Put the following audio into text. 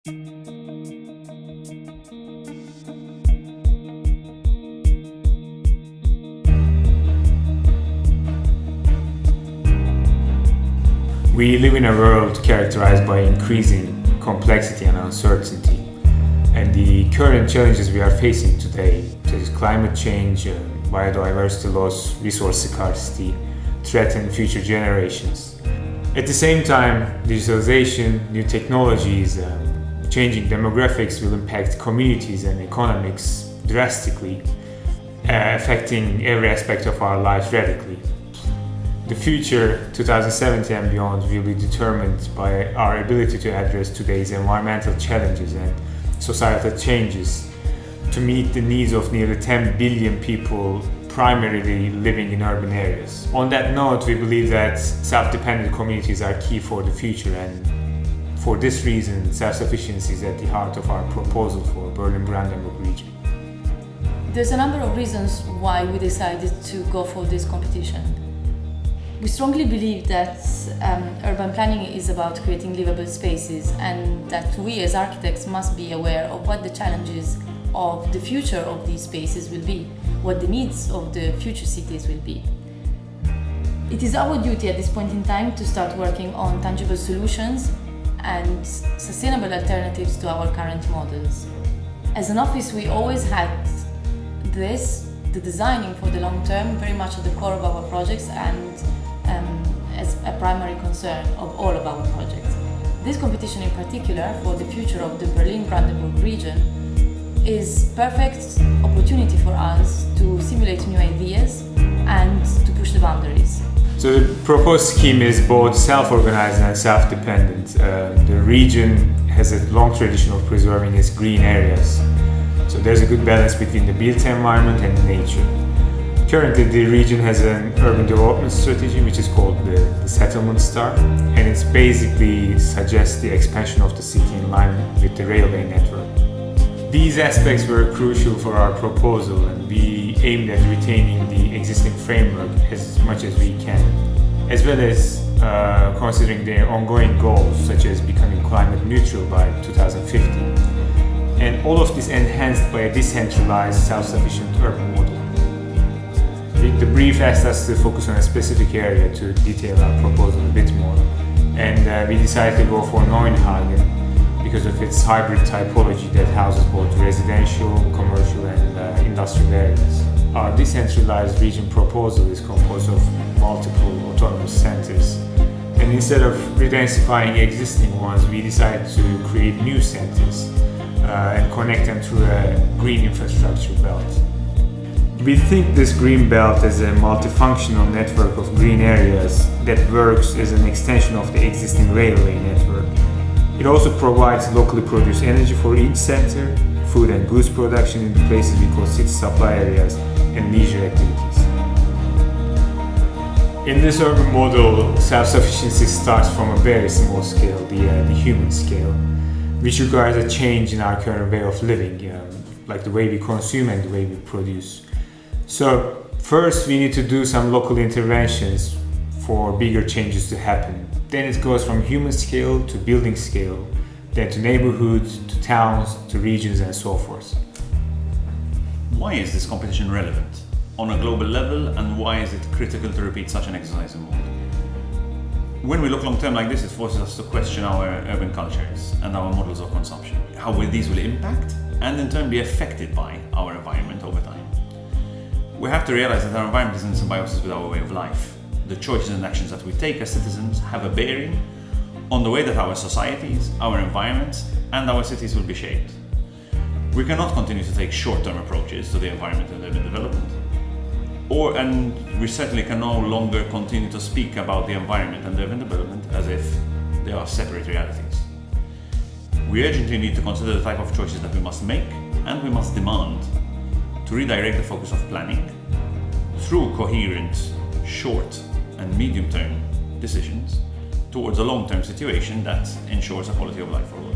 We live in a world characterized by increasing complexity and uncertainty. And the current challenges we are facing today, such as climate change, biodiversity loss, resource scarcity, threaten future generations. At the same time, digitalization, new technologies, changing demographics will impact communities and economics drastically, affecting every aspect of our lives radically. The future, 2070 and beyond, will be determined by our ability to address today's environmental challenges and societal changes to meet the needs of nearly 10 billion people primarily living in urban areas. On that note, we believe that self-dependent communities are key for the future, and for this reason, self-sufficiency is at the heart of our proposal for Berlin-Brandenburg region. There's a number of reasons why we decided to go for this competition. We strongly believe that urban planning is about creating livable spaces, and that we as architects must be aware of what the challenges of the future of these spaces will be, what the needs of the future cities will be. It is our duty at this point in time to start working on tangible solutions and sustainable alternatives to our current models. As an office, we always had the designing for the long term, very much at the core of our projects and as a primary concern of all of our projects. This competition in particular for the future of the Berlin-Brandenburg region is perfect opportunity for us to simulate new ideas and to push the boundaries. So the proposed scheme is both self-organized and self-dependent. The region has a long tradition of preserving its green areas. So there's a good balance between the built environment and nature. Currently, the region has an urban development strategy which is called the Settlement Star, and it basically suggests the expansion of the city in line with the railway network. These aspects were crucial for our proposal, and we aimed at retaining the existing framework as much as we can, as well as considering the ongoing goals such as becoming climate neutral by 2050. And all of this enhanced by a decentralized, self-sufficient urban model. The brief asked us to focus on a specific area to detail our proposal a bit more, and we decided to go for Neuenhagen because of its hybrid typology that houses both residential, commercial and industrial areas. Our decentralized region proposal is composed of multiple autonomous centers, and instead of redensifying existing ones, we decided to create new centers and connect them through a green infrastructure belt. We think this green belt is a multifunctional network of green areas that works as an extension of the existing railway network. It also provides locally produced energy for each center, food and goods production in the places we call city supply areas, and leisure activities. In this urban model, self-sufficiency starts from a very small scale, the human scale, which requires a change in our current way of living, like the way we consume and the way we produce. So first we need to do some local interventions for bigger changes to happen. Then it goes from human scale to building scale, then to neighborhoods, to towns, to regions and so forth. Why is this competition relevant on a global level, and why is it critical to repeat such an exercise in Malta? When we look long term like this, it forces us to question our urban cultures and our models of consumption, how these will impact and in turn be affected by our environment over time. We have to realize that our environment is in symbiosis with our way of life. The choices and actions that we take as citizens have a bearing on the way that our societies, our environments, and our cities will be shaped. We cannot continue to take short-term approaches to the environment and urban development. And we certainly can no longer continue to speak about the environment and urban development as if they are separate realities. We urgently need to consider the type of choices that we must make, and we must demand to redirect the focus of planning through coherent short and medium-term decisions towards a long-term situation that ensures a quality of life for all.